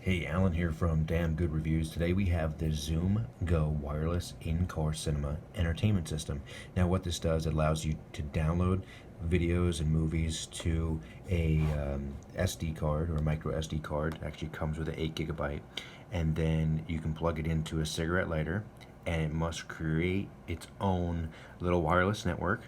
Hey, Alan here from Damn Good Reviews. Today we have the ZoomGo wireless in-car cinema entertainment system. Now what this does, it allows you to download videos and movies to a SD card or a micro SD card. It actually comes with an 8 gigabyte, and then you can plug it into a cigarette lighter, and it must create its own little wireless network,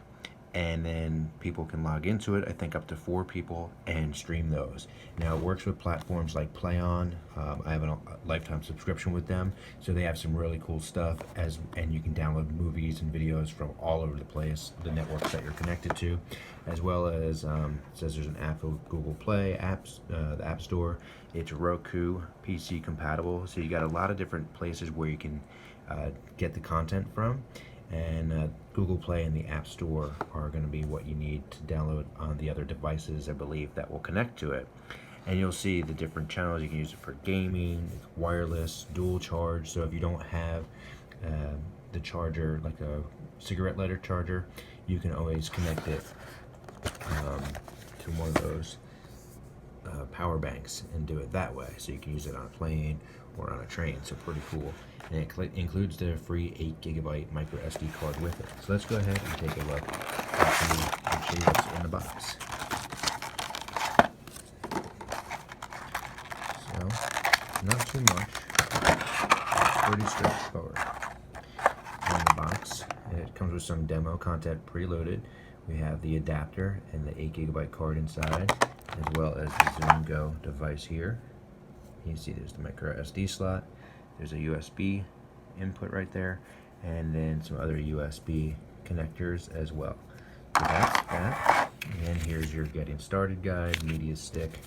and then people can log into it, I think up to 4 people, and stream those. Now it works with platforms like PlayOn. I have a lifetime subscription with them, so they have some really cool stuff, and you can download movies and videos from all over the place, the networks that you're connected to, as well as it says there's an app for Google Play, apps, the App Store. It's Roku PC compatible, so you got a lot of different places where you can get the content from. And Google Play and the App Store are going to be what you need to download on the other devices, I believe, that will connect to it. And you'll see the different channels. You can use it for gaming, wireless, dual charge. So if you don't have the charger, like a cigarette lighter charger, you can always connect it to one of those power banks and do it that way. So you can use it on a plane or on a train. So pretty cool. And it includes the free 8 gigabyte micro SD card with it. So let's go ahead and take a look and show you what's in the box. So, not too much. Pretty straightforward. In the box, it comes with some demo content preloaded. We have the adapter and the 8 gigabyte card inside, as well as the ZoomGo device here. You can see there's the micro SD slot. There's a USB input right there, and then some other USB connectors as well. So that's that. And here's your getting started guide, media stick,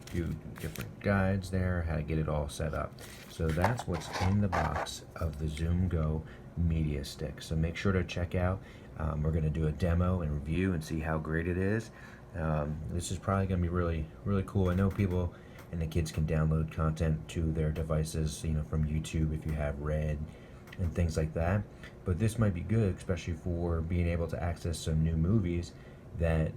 a few different guides there, how to get it all set up. So that's what's in the box of the ZoomGo Media Stick. So make sure to check out. We're going to do a demo and review and see how great it is. This is probably going to be really cool. I know people and the kids can download content to their devices, you know, from YouTube if you have Red and things like that. But this might be good, especially for being able to access some new movies that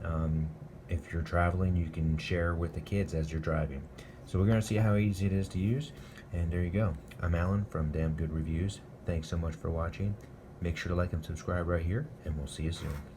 if you're traveling, you can share with the kids as you're driving. So we're going to see how easy it is to use, and there you go. I'm Alan from Damn Good Reviews. Thanks so much for watching. Make sure to like and subscribe right here, and we'll see you soon.